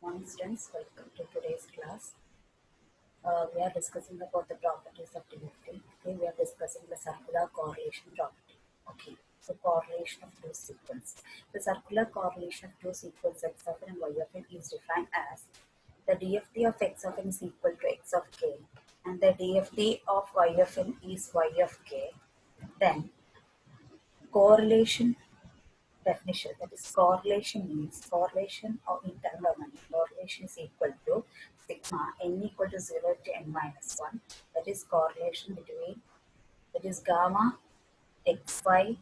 Morning students, welcome to today's class. We are discussing about the properties of DFT. Okay, we are discussing the circular correlation property. Okay, so correlation of two sequences. The circular correlation of two sequences x of n and y of n is defined as the DFT of x of n is equal to x of k and the DFT of y of n is y of k. Then correlation definition, that is correlation means correlation or in term of money, correlation is equal to sigma n equal to 0 to n minus 1, that is correlation between, that is xy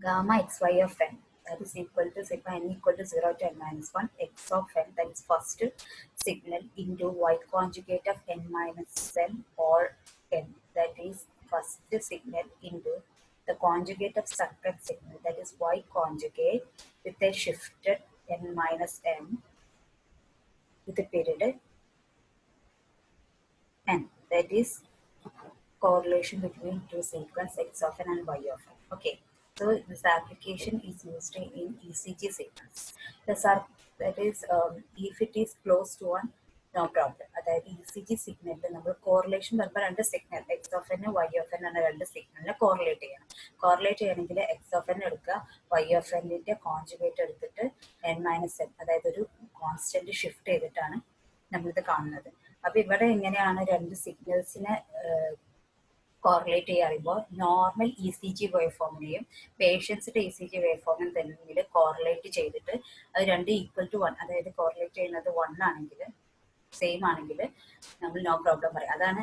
gamma xy of n, that is equal to sigma n equal to 0 to n minus 1 x of n, that is first signal into y conjugate of n minus n or n, that is first signal into the conjugate of second signal, that is y conjugate with a shifted n minus n with a period n, that is correlation between two sequence x of n and y of n. Okay, so this application is used in ECG sequence. That is if it is close to one, no problem. അതായത് ECG സിഗ്നലിൽ നമ്മൾ correlation വരുമ്പോൾ രണ്ട് signal X of N Y of N എന്ന രണ്ട് സിഗ്നലിനെ correlate ചെയ്യണം. Correlate ചെയ്യണമെങ്കിൽ എക്സ് ഓഫ് എൻ എടുക്കുക, വൈ ഓഫ് എന്നിന്റെ കോൺജുഗേറ്റ് എടുത്തിട്ട് എൻ മൈനസ് എൻ, അതായത് ഒരു കോൺസ്റ്റന്റ് ഷിഫ്റ്റ് ചെയ്തിട്ടാണ് നമ്മളിത് കാണുന്നത്. അപ്പൊ ഇവിടെ എങ്ങനെയാണ് രണ്ട് സിഗ്നൽസിനെ കോറിലേറ്റ് ചെയ്യുമ്പോൾ normal E C G wave ഫോമിനെയും പേഷ്യൻസിന്റെ ഇ സി ജി വേവ് ഫോമിനും തമ്മിൽ കോറിലേറ്റ് ചെയ്തിട്ട് അത് രണ്ട് ഈക്വൽ ടു വൺ, അതായത് കോറിലേറ്റ് ചെയ്യുന്നത് വൺ ആണെങ്കിൽ സെയിം ആണെങ്കിൽ നമ്മൾ നോ പ്രോബ്ലം പറയും. അതാണ്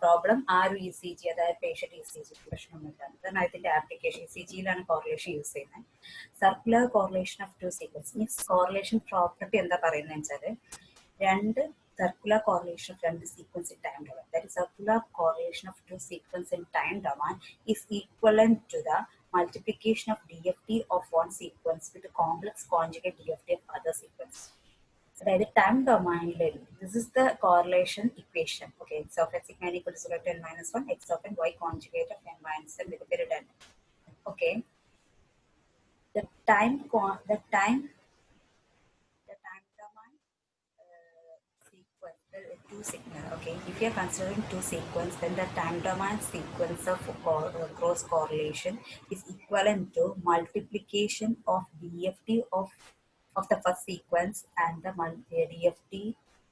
പ്രോബ്ലം. ആ ഒരു ഇ സി ജി, അതായത് പേഷ്യന്റ് ഇ സി ജി പ്രശ്നമൊന്നുമില്ല. അതാണ് അതിന്റെ ആപ്ലിക്കേഷൻ. ഇ സി ജിയിലാണ് കോറിലേഷൻ യൂസ് ചെയ്യുന്നത്. Circular correlation of two sequence means correlation property എന്താ പറയുന്നത് വെച്ചാൽ രണ്ട് circular correlation of two sequence in time domain. That is, circular correlation of two sequence in time domain is equivalent to the multiplication of DFT of one sequence with the complex conjugate DFT of other sequence. അതായത് time ഡൊമൈനിൽ this is the correlation equation. Okay, x of n sigma n equal to 0 to n minus 1, x of n y conjugate of n minus n with a period n. Okay, the time domain sequence, two signal. Okay, if you are considering two sequence, then the time domain sequence of cross correlation is equivalent to multiplication of DFT of the first sequence and the DFT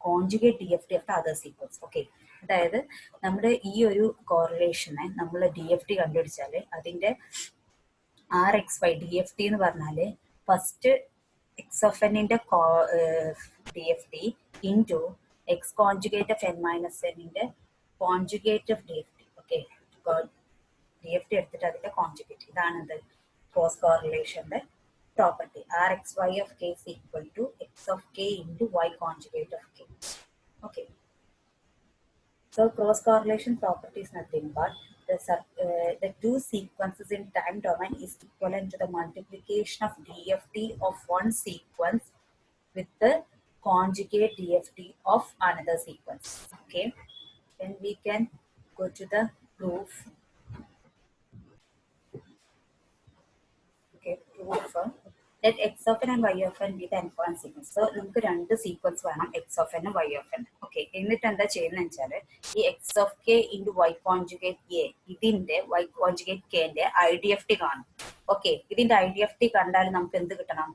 conjugate DFT of the other sequence. Okay, അതായത് നമ്മുടെ ഈ ഒരു കോറിലേഷനെ നമ്മൾ D F T കണ്ടുപിടിച്ചാൽ അതിൻ്റെ R X Y D F T എന്ന് പറഞ്ഞാൽ first X of എന്നിന്റെ DFT into x conjugate of n minus n in the conjugate of DFT. Okay, DFT എടുത്തിട്ട് അതിന്റെ കോൺജുഗേറ്റ്. ഇതാണ് ഇത് ക്രോസ് കോറിലേഷന്റെ property. R X Y of K is equal to x of k into y conjugate of k. Okay, so cross correlation property is nothing but the two sequences in time domain is equivalent to the multiplication of DFT of one sequence with the conjugate DFT of another sequence. Okay, then we can go to the proof. Okay, proof that x of n and y of n be the n-point sequence. So നമുക്ക് രണ്ട് sequence വേണം, X of N Y of N. Okay, എന്നിട്ട് എന്താ ചെയ്യുന്നത് വെച്ചാൽ ഈ X of K into Y conjugate A, ഇതിന്റെ Y conjugate കെന്റെ ഐ ഡി എഫ് ടി കാണും. ഓക്കെ, ഇതിന്റെ ഐ ഡി എഫ് ടി കണ്ടാൽ നമുക്ക് എന്ത് കിട്ടണം?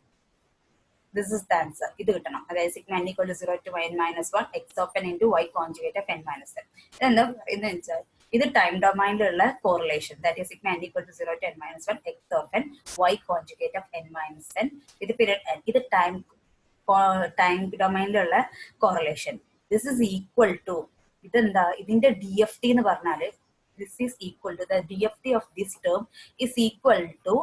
This is the answer. ഇത് കിട്ടണം. അതായത് sigma n equal to 0 to n minus 1 x of n into y conjugate of n minus n. ഇതെന്താ പറയുന്നത് വെച്ചാൽ ഇത് ടൈം ഡൊമൈനിലുള്ള correlation, that is sigma n equal to 0 to n minus 1 x of n y conjugate of n minus n ഇത് period n. ഇത് time ഡൊമൈനിലുള്ള correlation. This is equal to, ഇതെന്താ ഇതിന്റെ ഡി എഫ് ടി എന്ന് പറഞ്ഞാൽ this is equal to the DFT of this term is equal to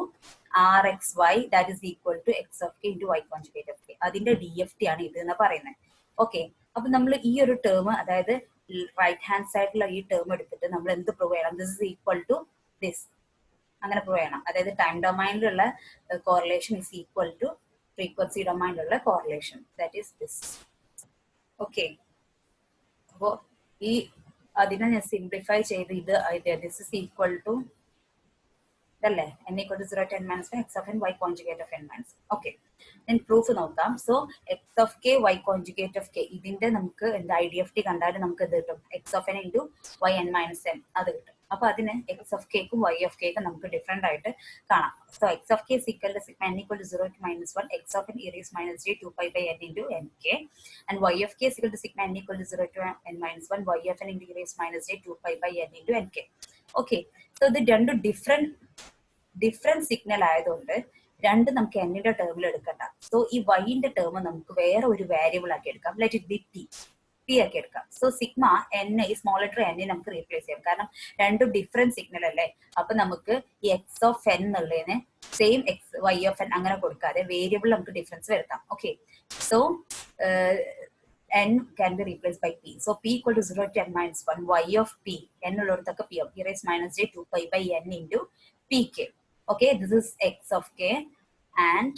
RXY, that is equal to x of k into y conjugate of k. അതിന്റെ DFT ആണ് ഇത് എന്ന് പറയുന്നത്. Okay, അപ്പൊ നമ്മൾ ഈ ഒരു ടേം, അതായത് റൈറ്റ് ഹാൻഡ് സൈഡിലുള്ള ഈ ടേം എടുത്തിട്ട് നമ്മൾ എന്ത് പ്രൂവ് ചെയ്യണം? This is equal to this, അങ്ങനെ പ്രൂവ് ചെയ്യണം. അതായത് ടൈം ഡൊമൈനിലുള്ള correlation is equal to frequency ഡൊമൈനിലുള്ള correlation, that is this. Okay, അപ്പോൾ ഈ അതിനെ ഞാൻ സിംപ്ലിഫൈ ചെയ്ത് ഇത് ദിസ് ഇസ് ഈക്വൽ ടു ഇതല്ലേ n equal to 0 to n minus 1 x of n y conjugate of n minus. Okay, then proof നോക്കാം. So X of K Y conjugate of K ഇതിന്റെ നമുക്ക് എന്താ IDFT കണ്ടാലും നമുക്ക് ഇത് കിട്ടും X of N into Y N minus N അത് കിട്ടും. അപ്പൊ അതിന് എക്സ് ഓഫ് കെക്കും വൈ ഓഫ് കെക്കും നമുക്ക് ഡിഫറെന്റ് ആയിട്ട് കാണാം. സോ എക്സ് ഓഫ് കെ സിക്കൽ sigma n equal to 0 to -1 x of n e raised minus j 2 pi by n into nk and y of k is equal to sigma n equal to 0 to n minus 1 y of n into e raised minus j 2 pi by n into nk. Okay, so ഇത് രണ്ട് different signal ആയതുകൊണ്ട് രണ്ട് നമുക്ക് എന്നിന്റെ ടേമിൽ എടുക്കണ്ട. So ഈ വൈന്റെ term നമുക്ക് വേറെ ഒരു വേരിയബിൾ ആക്കി എടുക്കാം. ലെറ്റ് ഇറ്റ് ബി പി ആക്കി എടുക്കാം. സോ സിഗ്മ എൻ ഈ സ്മോൾ ലെറ്റർ എന്നെ നമുക്ക് റീപ്ലേസ് ചെയ്യാം, കാരണം രണ്ടും ഡിഫറെന്റ് സിഗ്നൽ അല്ലേ. അപ്പൊ നമുക്ക് ഈ എക്സ് ഓഫ് എൻ എന്നുള്ളതിന് same X Y of N അങ്ങനെ കൊടുക്കാതെ വേരിയബിൾ നമുക്ക് ഡിഫറൻസ് വരുത്താം. Okay, so n can be replaced by p. So p equal to 0 to n minus 1 y of p n ഉള്ളിടത്തൊക്കെ p of e raised minus j 2 pi by n into pk. Okay, this is x of k and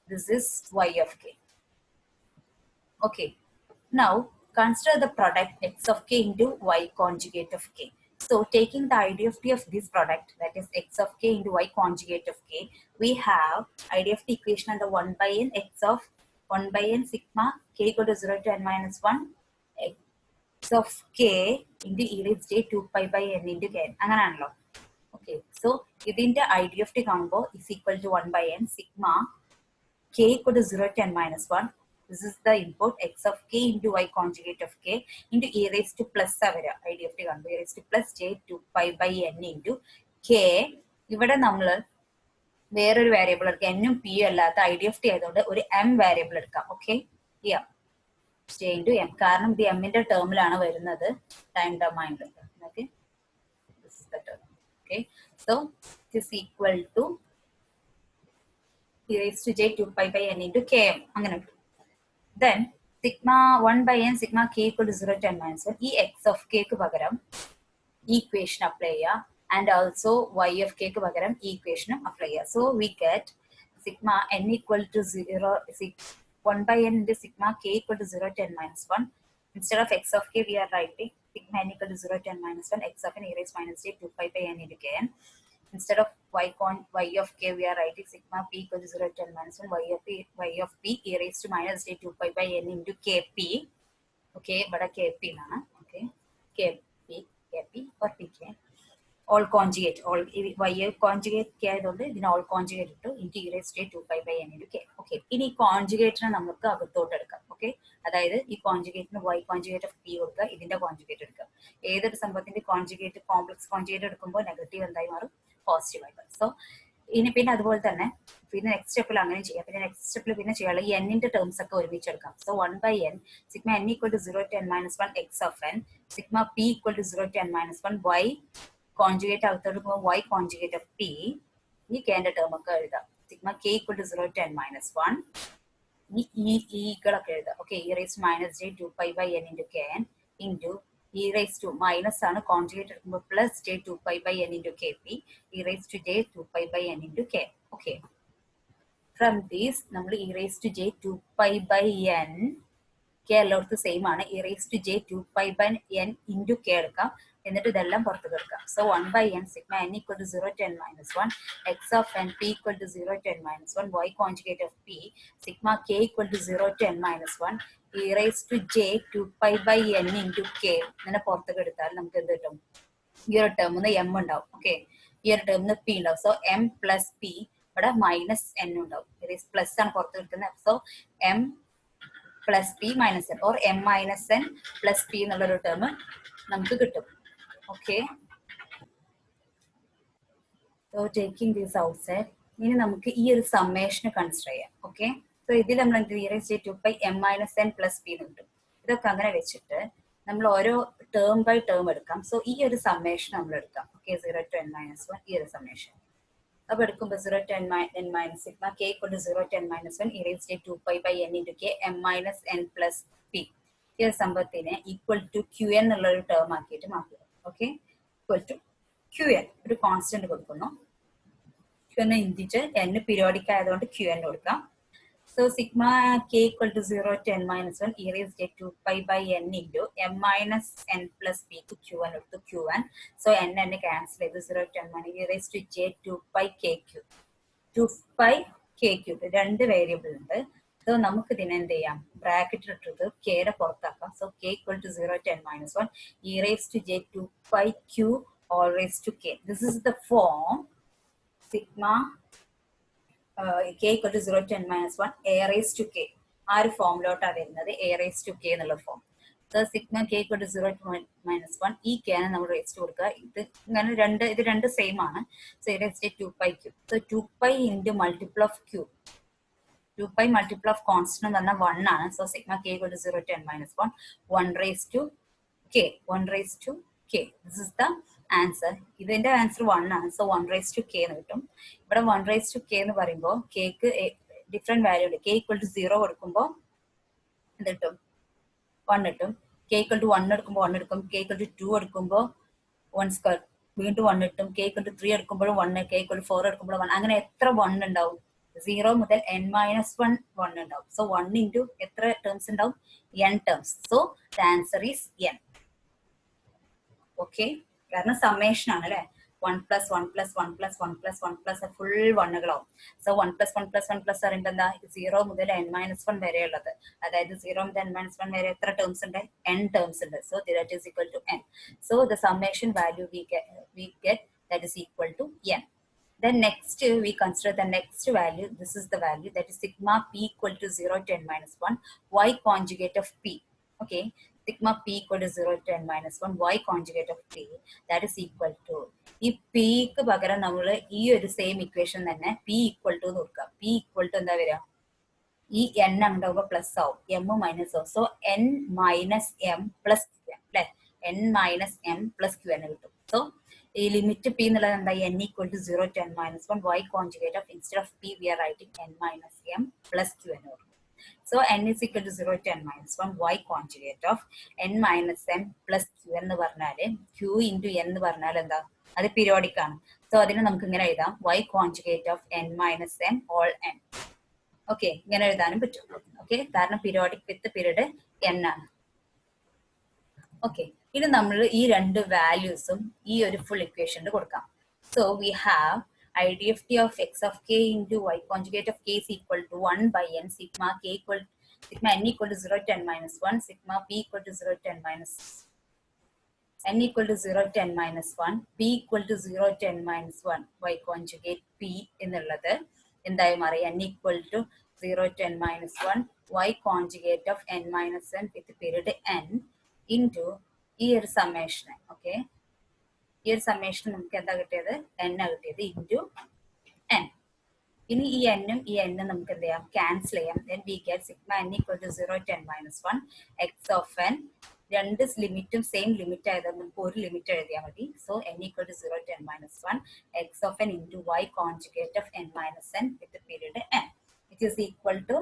this is y of k. Okay, now consider the product x of k into y conjugate of k. So taking the IDFT of this product, that is x of k into y conjugate of k, we have IDFT equation under 1 by n x of 1 by n sigma k equal to 0 to n minus 1 x of k into e raised j 2 pi by n into k. അങ്ങനെയാണല്ലോ. Okay, so ഇതിന്റെ IDFT കാണുമ്പോൾ is equal to 1 by n sigma k equal to 0 to n minus 1. This is the input x of k into y conjugate of k into e raised to plus വരിക. IDFT കാണുമ്പോൾ e raised to plus j 2 pi by n into k. ഇവിടെ നമ്മൾ വേറൊരു variable എടുക്കാം, എന്നും പിയും അല്ലാത്ത IDFT ആയതുകൊണ്ട് ഒരു എം വേരിയബിൾ എടുക്കാം. ഓക്കെ, ജെ ഇൻറ്റു എം, കാരണം ഇത് എമ്മിന്റെ ടേമിലാണ് വരുന്നത് ടൈം ഡൊമൈനിൽ. Okay, okay, so this is equal to e raised to j 2 pi by n into km അങ്ങനെ. Then sigma 1 by n sigma k equal to 0 to n minus 1 ഈ x of k ക്ക് പകരം ഈ equation apply ചെയ്യുക and also y of k ക്ക് പകരം ഈ ഇക്വേഷനും അപ്ലൈ ചെയ്യുക. So we get sigma n equal to 0 1 by n into sigma k equal to 0 to n minus 1. Instead of x of k we are writing sigma n equal to 0 to n minus 1 x of n e raised minus j 2 pi by n into kn. Instead of y of k we are writing sigma p equal to 0 to n minus 1 y of p e raised to minus j 2 pi by n into kp. Okay, but kp nana. Okay, kp or pk all conjugate, all y conjugate k ആയതുകൊണ്ട് ഇതിനെ all conjugate ഇട്ടു into e raised to 2 pi by n into k. Okay, ഇനി കോൺജുഗേറ്റിനെ നമുക്ക് അകത്തോട്ട് എടുക്കാം. Okay, അതായത് ഈ കോൺജുഗേറ്റിന് y conjugate of p കൊടുക്കുക, ഇതിന്റെ കോൺജുഗേറ്റ് എടുക്കുക. ഏതൊരു സംഭവത്തിന്റെ കോൺജുഗേറ്റ് കോംപ്ലക്സ് കോൺജുഗേറ്റ് എടുക്കുമ്പോൾ നെഗറ്റീവ് എന്തായി മാറും, പോസിറ്റീവ് ആയി മാറും. സോ ഇനി പിന്നെ അതുപോലെ തന്നെ പിന്നെ നെക്സ്റ്റ് സ്റ്റെപ്പിൽ അങ്ങനെ ചെയ്യാം. പിന്നെ നെക്സ്റ്റ് സ്റ്റെപ്പിൽ പിന്നെ ചെയ്യാനുള്ള ഈ എന്നിന്റെ ടേംസ് ഒക്കെ ഒരുമിച്ച് എടുക്കാം. So 1 by n sigma n equal to 0 to n minus 1 x of n sigma p equal to 0 to n minus 1 y conjugate അകത്തോട്ട് പോകുമ്പോൾ y കോൺജുഗേറ്റ് ഓഫ് p, ഈ കെന്റെ ടേം ഒക്കെ എഴുതാം. Sigma k equal to 0 to n minus 1 ഈകളൊക്കെ എഴുതാം. Okay, e raised minus j 2 pi by n into kn into e raised to minus ആണ് conjugate എടുക്കുമ്പോൾ plus j 2 pi by n into kp e raised to j 2 pi by n into k. Okay, from these നമ്മൾ e raised to j 2 pi by n k എല്ലായിടത്തും same ആണ്. e raised to j 2 pi by n into k എടുക്കാം, എന്നിട്ട് ഇതെല്ലാം പുറത്ത് കൊടുക്കാം. So 1 by n sigma n equal to 0 to n minus 1 x of n p equal to 0 to n minus 1 y conjugate of p sigma k equal to 0 to n minus 1 e raised to j 2 pi by n into k ഇങ്ങനെ പുറത്തേക്ക് എടുത്താൽ നമുക്ക് എന്ത് കിട്ടും, ഈ ഒരു ടേമിന്ന് m ഉണ്ടാവും. Okay, ഈ ഒരു ടേമിന്ന് p ഉണ്ടാവും. സോ m പ്ലസ് p, ഇവിടെ മൈനസ് n ഉണ്ടാവും, പ്ലസ് ആണ് പുറത്ത് കിട്ടുന്നത്. So m plus p minus n or m minus n plus p എന്നുള്ളൊരു ടേം നമുക്ക് കിട്ടും. Okay, so taking this outside, ഇനി നമുക്ക് ഈ ഒരു സമ്മേഷന് കൺസിഡർ ചെയ്യാം. ഓക്കെ, സോ ഇതിൽ നമ്മൾ എന്ത് e raised to 2 pi m minus n plus p എന്ന് കിട്ടും. ഇതൊക്കെ അങ്ങനെ വെച്ചിട്ട് നമ്മൾ ഓരോ ടേം ബൈ ടേം എടുക്കാം. സോ ഈ ഒരു സമ്മേഷൻ നമ്മൾ എടുക്കാം. ഓക്കെ, 0 to n minus 1 ഈ ഒരു സമ്മേഷൻ അപ്പൊ എടുക്കുമ്പോൾ 0 to n minus sigma k equal to 0 to n minus 1 e raised to 2 pi by n into k m minus n plus p ഈ ഒരു സംഭവത്തിനെ ഈക്വൽ ടു ക്യു എൻ എന്നുള്ള ഒരു term ആക്കിയിട്ട് മാറ്റുക. Okay, equal to Q N ഒരു constant കൊടുക്കുന്നു. Q N integer, n periodic ആയതുകൊണ്ട് ക്യു എൻ കൊടുക്കാം. So sigma k equal to 0 to n minus 1 e raised to 2 pi by n into m minus n plus p to q1 എടുത്തു q1. So n cancel ചെയ്ത് 0 to n minus e raised to j 2 pi kq 2 pi K cube രണ്ട് variable ഉണ്ട്. So നമുക്ക് ഇതിനെ എന്ത് ചെയ്യാം, bracket ഇട്ടിട്ട് കെയുടെ പുറത്താക്കാം. So K equal to 0 to n minus 1 e raised to j 2 pi q all raised to k. This is the form sigma k equal to 0 to n minus 1 a raised to k. ആ ഒരു ഫോമിലോട്ടാണ് വരുന്നത്, a raised to k എന്നുള്ള form. So sigma k equal to 0 to minus 1 ഈ k ആണ് നമ്മൾ റേസ്റ്റ് കൊടുക്കുക. ഇത് രണ്ട് സെയിം ആണ്. So a raised to 2 pi q. So 2 pi into multiple of q. 2 pi multiple of constant എന്ന് പറഞ്ഞാൽ 1 ആണ്. So sigma k equal to 0 to n minus 1 1 raised to k. 1 raised to k. This is the answer. ഇതിന്റെ answer 1 ആണ്. So 1 raised to k എന്ന് കിട്ടും. ഇവിടെ 1 raised to k എന്ന് പറയുമ്പോൾ kക്ക് ഡിഫറെന്റ് വാല്യൂ ഉണ്ട്. k equal to 0 കൊടുക്കുമ്പോൾ എന്ത് കിട്ടും, 1 കിട്ടും. k equal to 1 എടുക്കുമ്പോൾ 1 എടുക്കും. k equal to 2 എടുക്കുമ്പോൾ 1 സ്ക്വയർ വീണ്ടും 1 കിട്ടും. k equal to 3 എടുക്കുമ്പോഴും 1, k equal to 4 എടുക്കുമ്പോൾ 1. അങ്ങനെ എത്ര 1 ഉണ്ടാവും? 0 മുതൽ n minus 1 1 ഉണ്ടാവും. സോ 1 into എത്ര ടേംസ് ഉണ്ടാവും? n terms. So the answer is n. Okay, കാരണം സമ്മേഷൻ ആണ് അല്ലെ. 1 plus 1 plus 1 plus 1 plus 1 plus full വണ്ണുകളാവും. സോ 1 plus 1 plus 1 plus പറയുമ്പോൾ എന്താ, 0 മുതൽ n minus 1 വരെ ഉള്ളത്. അതായത് 0 മുതൽ n minus 1 വരെ എത്ര ടേംസ് ഉണ്ട്? n ടേംസ് ഉണ്ട്. So that is equal to n. So the summation value we get that is equal to n. Then next we consider the next value. This is the value that is sigma p equal to 0 to n minus 1 y conjugate of p. Okay, sigma p equal to 0 to n minus 1 y conjugate of p, that is equal to ഈ പിക്ക് പകരം നമ്മൾ ഈ ഒരു same equation തന്നെ p equal to കൊടുക്കുക. p equal to എന്താ വരിക, ഈ n ഉണ്ടാവുമ്പോൾ പ്ലസ് ആവും, m മൈനസ് ആവും. So n minus M plus Q N അല്ലെ, n minus M plus Q N കിട്ടും. സോ ഈ ലിമിറ്റ് p എന്നുള്ളത് എന്താ, n equal to 0 to n minus 1 y conjugate of, instead of p we are writing n minus m plus q n. So n is equal to 0 to n minus 1 y conjugate of n minus m plus q എന്ന് പറഞ്ഞാൽ q into n എന്ന് പറഞ്ഞാൽ എന്താ, അത് periodic ആണ്. So അതിനെ നമുക്ക് ഇങ്ങനെ എഴുതാം, y conjugate of n minus m all n. Okay, ഇങ്ങനെ എഴുതാനും പറ്റും. ഓക്കെ, കാരണം പീരിയോഡിക് വിത്ത് പീരീഡ് n ആണ്. ഓക്കെ, ഇനി നമ്മൾ ഈ രണ്ട് വാല്യൂസും ഈ ഒരു ഫുൾ ഇക്വേഷനിൽ കൊടുക്കാം. So we have IDFT of x of k into y conjugate of k is equal to 1 by n sigma n equal to 0 to n minus 1 sigma p equal to 0 to n minus n equal to 0 to n minus 1 p equal to 0 to n minus 1 y conjugate p എന്നുള്ളത് എന്തായി മാറി, n equal to 0 to n minus 1 y conjugate of n minus n with period n into ഈ ഒരു summation. Okay, ഈ ഒരു summation നമുക്ക് എന്താ കിട്ടിയത്, n കിട്ടിയത് ഇൻറ്റു n. ഇനി ഈ n-ഉം ഈ n-ഉം നമുക്ക് എന്ത് ചെയ്യാം, ക്യാൻസൽ ചെയ്യാം. then we get sigma n equal to 0 to n minus 1 x of n. രണ്ട് ലിമിറ്റും സെയിം ലിമിറ്റ് ആയതുകൊണ്ട് നമുക്ക് ഒരു ലിമിറ്റ് എഴുതിയാൽ മതി. So n equal to 0 to n minus 1 x of n into y conjugate of n minus n with the period n, which is equal to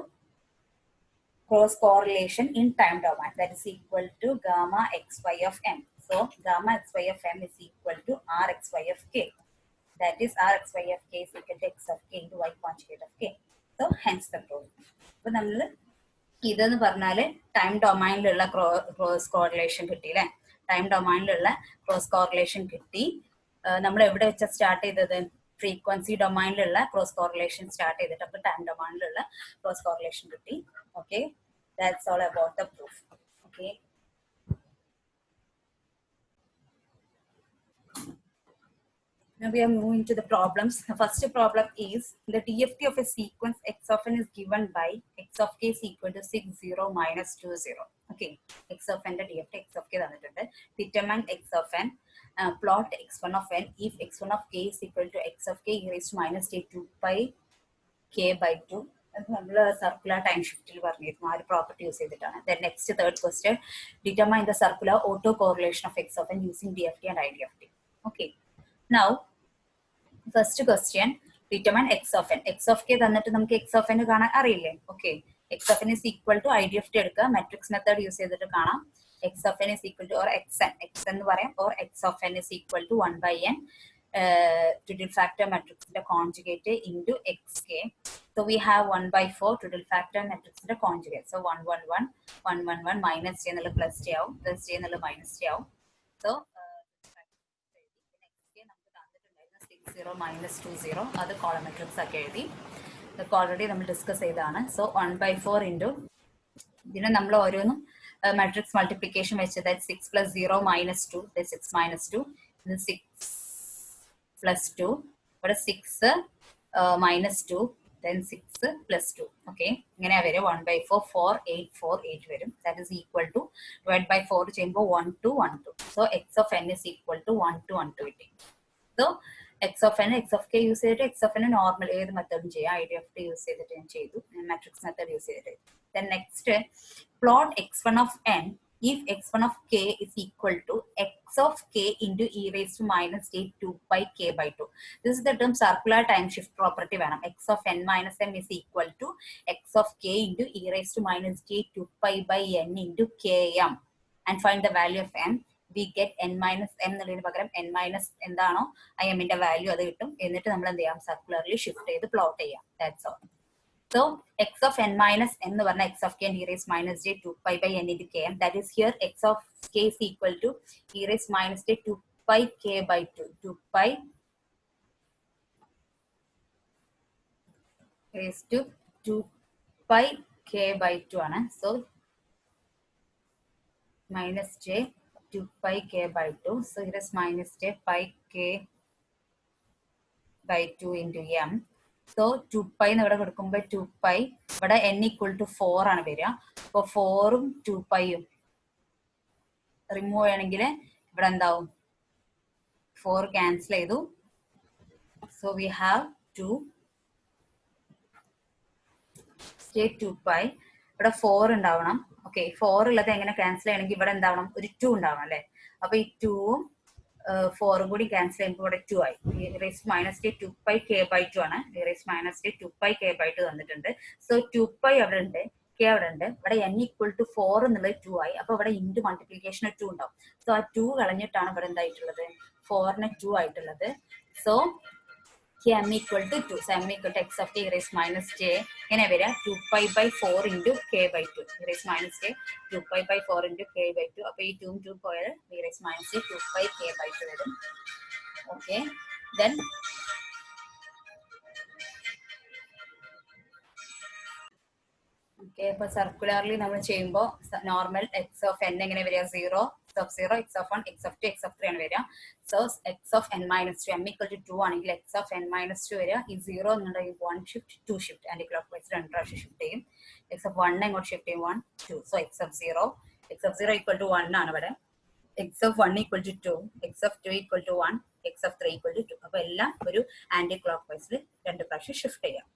cross correlation in time domain, that is equal to gamma xy of m. So gamma xy of m is equal to rxy of k, that is rxy of k is equal to x of k into y conjugate of k. So hence the proof. അപ്പോൾ നമ്മൾ ഇതെന്ന് പറഞ്ഞാൽ time ഡൊമൈനിലുള്ള cross correlation കിട്ടി അല്ലേ, time ഡൊമൈനിലുള്ള cross correlation കിട്ടി. നമ്മൾ എവിടെ വെച്ചാൽ സ്റ്റാർട്ട് ചെയ്തത്, ഫ്രീക്വൻസി ഡൊമൈനിലുള്ള ക്രോസ് കോറിലേഷൻ സ്റ്റാർട്ട് ചെയ്തിട്ട് അപ്പോൾ ടൈം ഡൊമൈനിലുള്ള ക്രോസ് കോറിലേഷൻ കിട്ടി. Okay, that's all about the proof. Okay, now we are moving to the problems. The first problem is the DFT of a sequence x of n is given by x of k is equal to 6 0 minus 2 0. Okay, x of n the DFT x of k തന്നിട്ടുണ്ട്. Determine x of n, plot x1 of n if x1 of k is equal to x of k e raised to minus j 2 pi k by 2. നമ്മൾ circular time ഷിഫ്റ്റിൽ പറഞ്ഞിരുന്നു, ആ ഒരു property use ചെയ്തിട്ടാണ്. Then next third question, determine the circular auto correlation of X of N using DFT and IDFT. Okay, now first question, determine X of N. X of K തന്നിട്ട് നമുക്ക് X of N കാണാൻ അറിയില്ലേ. Okay, X of N is equal to IDFT എടുക്കുക, matrix method use ചെയ്തിട്ട് കാണാം. X of N is equal to or X എന്ന് പറയാം, or X of N is equal to 1 by n triple factor matrix the conjugate into xk. So we have 1 by 4 triple factor matrix the conjugate. So 1 1 1 1 1 1 minus j ennulla plus j ആവും, plus j ennulla minus j ആവും. So next k നമുക്ക് തന്നിട്ടുണ്ടായിരുന്നു 6 0 minus 2 0, അത് column matrix ഒക്കെ എഴുതി. ഇതൊക്കെ already നമ്മൾ discuss ചെയ്തതാണ്. സോ 1/4 ഇൻറ്റു ഇതിനെ നമ്മൾ ഓരോന്നും മാട്രിക്സ് മൾട്ടിപ്ലിക്കേഷൻ വെച്ചത് 6 + 0 - 2 6 - 2 ഇത് 6 + 2 ഇവിടെ 6 -2 then 6 + 2 ഓക്കെ ഇങ്ങനെ വരും 1/4 4 8 4 8 വരും that is equal to divide by 4 ചെയ്യുമ്പോൾ 1 2 1 2 so x of n is equal to 1 2 1 2 കിട്ടി. So x of n x of k use ചെയ്തിട്ട് x of n നോർമൽ ഏത് മെത്തേഡും ചെയ്യാം. IDFT യൂസ് ചെയ്തിട്ട് ഞാൻ ചെയ്തു, മാട്രിക്സ് മെത്തേഡ് യൂസ് ചെയ്തിട്ട്. Then next plot x1 of n if x1 of k is equal to x of k into e raised to minus j 2 pi k by 2. This is the term circular time shift property വേണം. x of n minus m is equal to x of k into e raised to minus j 2 pi by n into km and find the value of m. We get n minus m എന്നുള്ളതിന് പകരം n minus എന്താണോ ആ എമ്മിന്റെ value അത് കിട്ടും. എന്നിട്ട് നമ്മൾ എന്ത് ചെയ്യാം, സർക്കുലർലി ഷിഫ്റ്റ് ചെയ്ത് പ്ലോട്ട് ചെയ്യാം. That's all. So x of n minus m എന്ന് പറഞ്ഞാൽ x of k and e raised minus j 2 pi by n into km. That is here x of k is equal to e raised minus j 2 pi k by 2. 2 pi raised to 2 pi k by 2 ആണ്. So minus j 2 pi k by 2. So it is minus j pi k by 2 into m. So 2 pi എന്ന് ഇവിടെ കൊടുക്കുമ്പോൾ 2 pi ഇവിടെ n equal to 4 ആണ് വരിക. അപ്പോൾ 4ഉം 2 പൈയും remove ചെയ്യണമെങ്കിൽ ഇവിടെ എന്താവും, 4 ക്യാൻസൽ ചെയ്തു. സോ വി ഹാവ് 2 2 pi ഇവിടെ 4 ഉണ്ടാവണം. ഓക്കെ 4 ഉള്ളത് എങ്ങനെ ക്യാൻസൽ ചെയ്യണമെങ്കിൽ ഇവിടെ എന്താവണം, ഒരു 2 ഉണ്ടാവണം അല്ലെ. അപ്പൊ ഈ 2ഉം 4ഉം കൂടി ക്യാൻസൽ ചെയ്യുമ്പോൾ ഇവിടെ 2 ആയി. minus j 2 pi k by 2 ആണ്. minus j 2 pi k by 2 തന്നിട്ടുണ്ട്. സോ 2 pi അവിടെ ഉണ്ട്, k അവിടെ ഉണ്ട്. ഇവിടെ n equal to 4 എന്നുള്ളത് 2 ആയി. അപ്പൊ ഇവിടെ ഇൻറ്റു മൾട്ടിപ്ലിക്കേഷൻ 2 ഉണ്ടാവും. സോ ആ 2 കളഞ്ഞിട്ടാണ് ഇവിടെ എന്തായിട്ടുള്ളത്, 4ന് 2 ആയിട്ടുള്ളത്. So m equal to 2. So m equal to x of k raised minus j ഇങ്ങനെ വരിക 2 pi by 4 into k by 2 raised minus j 2 pi by 4 into k by 2. അപ്പോൾ ഈ 2 2 പോയാൽ raised minus j 2 pi k by 2 വരും. Okay then okay അപ്പോൾ circularly നമ്മൾ ചെയ്യുമ്പോൾ normal x of n എങ്ങനെ വരിക, 0 x of 0 x of 1 x of 2 x of 3 ആണ് വരിക. So x of n minus 2 m equal to 2 ആണെങ്കിൽ x of n minus 2 വരിക. ഈ 0 എന്നുണ്ടെങ്കിൽ 1 shift 2 shift anticlockwise 2 പ്രാവശ്യം ഷിഫ്റ്റ് ചെയ്യും. x of 1 എങ്ങോട്ട് ഷിഫ്റ്റ് ചെയ്യും, 1 2. So x of 0 equal to 1 ആണ് ഇവിടെ. x of 1 equal to 2 x of 2 equal to 1 x of 3 equal to 2. അപ്പോൾ എല്ലാം ഒരു ആൻറ്റി ക്ലോക്ക് വൈസിൽ 2 പ്രാവശ്യം ഷിഫ്റ്റ് ചെയ്യാം.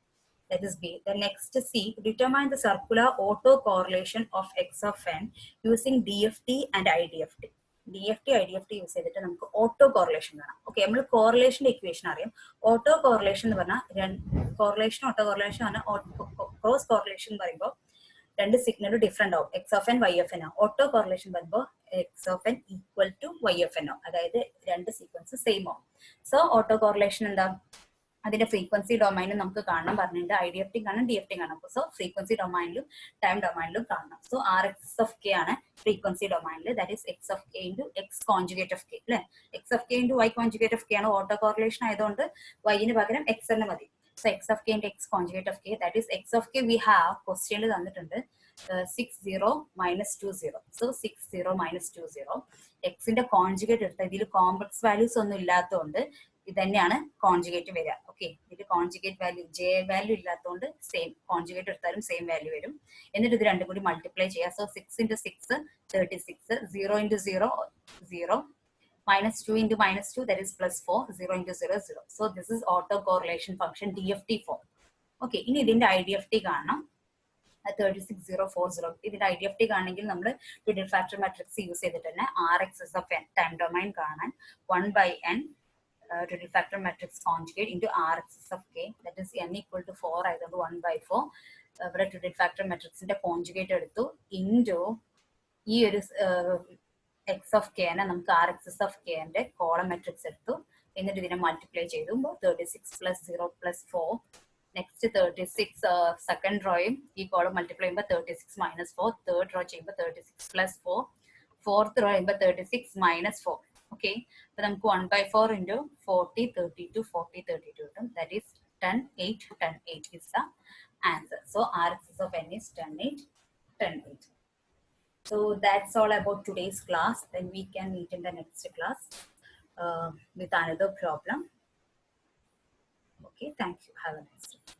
That is B. The next C, determine the circular autocorrelation of x of n using DFT and IDFT. DFT, IDFT use ചെയ്തിട്ട് നമുക്ക് auto correlation കാണാം. Okay നമ്മൾ കോറിലേഷൻ്റെ ഇക്വേഷൻ അറിയാം. ഓട്ടോ കോറിലേഷൻ എന്ന് പറഞ്ഞാൽ കോറിലേഷൻ ഓട്ടോ കോറിലേഷൻ ആണ്. ക്രോസ് കോറിലേഷൻ എന്ന് പറയുമ്പോൾ രണ്ട് സിഗ്നൽ ഡിഫറെന്റ് ആവും. X of N Y of N ആവും. ഓട്ടോ കോറിലേഷൻ പറയുമ്പോൾ X of N equal to Y of N ആവും. അതായത് രണ്ട് സീക്വൻസ് സെയിം ആവും. സോ ഓട്ടോ കോറിലേഷൻ എന്താ, അതിന്റെ ഫ്രീക്വൻസി ഡൊമൈനും നമുക്ക് കാണണം പറഞ്ഞിട്ടുണ്ട്. IDFT കാണണം, DFT കാണണം. സോ ഫ്രീക്വൻസി ഡൊമൈനിലും ടൈം ഡൊമൈനിലും കാണണം. സോ RX of k ആണ് ഫ്രീക്വൻസി ഡൊമൈനിൽ. That is x of k into x conjugate of k അല്ലെ. x of k into y conjugate of k ആണ്. ഓട്ടോ കോറിലേഷൻ ആയതുകൊണ്ട് y-ന് പകരം x തന്നെ മതി. So x of k into x conjugate of k, that is x of k we have ക്വസ്റ്റ്യനിൽ തന്നിട്ടുണ്ട് 60 minus 20. So 60 minus 20 എക്സിന്റെ conjugate എടുത്താൽ ഇതിൽ കോംപ്ലക്സ് വാല്യൂസ് ഒന്നും ഇല്ലാത്തതുകൊണ്ട് ഇത് തന്നെയാണ് കോൺജുഗേറ്റ് വരിക. ഓക്കെ ഇതിൽ കോൺജുഗേറ്റ് വാല്യൂ ജെ വാല്യൂ ഇല്ലാത്തതുകൊണ്ട് സെയിം കോൺജുഗേറ്റ് എടുത്താലും സെയിം വാല്യൂ വരും. എന്നിട്ട് ഇത് രണ്ടും കൂടി മൾട്ടിപ്ലൈ ചെയ്യാം. So 6 into 6 36 0 into 0 0 minus 2 into minus 2 that is plus 4 0 into 0 0. So this is auto correlation function DFT form. Okay ഇനി ഇതിന്റെ IDFT കാണണം. 36040. ഇതിന്റെ IDFT കാണണമെങ്കിൽ നമ്മൾ ട്വിഡിൽ ഫാക്ടർ മാട്രിക്സ് യൂസ് ചെയ്തിട്ട് തന്നെ RXS of n time domain കാണാൻ 1/n twiddle factor matrix conjugate into RXS of k, that is n equal to 4 ആയതുകൊണ്ട് 1/4. ഇവിടെ ട്വിഡിൽ ഫാക്ടർ മാട്രിക്സിന്റെ കോൺജുഗേറ്റ് എടുത്തു ഇൻറ്റു ഈ ഒരു x of k നെ നമുക്ക് RXS of k ന്റെ കോളം മാട്രിക്സ് എടുത്തു. എന്നിട്ട് ഇതിനെ മൾട്ടിപ്ലൈ ചെയ്തു 36 plus 0 plus 4. നെക്സ്റ്റ് 36 സെക്കൻഡ് റോയും ഈ കോളം മൾട്ടിപ്ലൈ ചെയ്യുമ്പോൾ 36 minus 4. തേർഡ് റോ ചെയ്യുമ്പോൾ 36 plus 4. ഫോർത്ത് റോ ചെയ്യുമ്പോൾ 36 minus 4. ഓക്കെ അപ്പൊ നമുക്ക് 1/4 into 40 32 40 32 കിട്ടും. That is 10, 8, 10, 8 is the answer. So RHS of n is 10, 8, 10, 8. So that's all about today's class. Then we can meet in the next class with another problem. Okay, thank you. Have a nice day.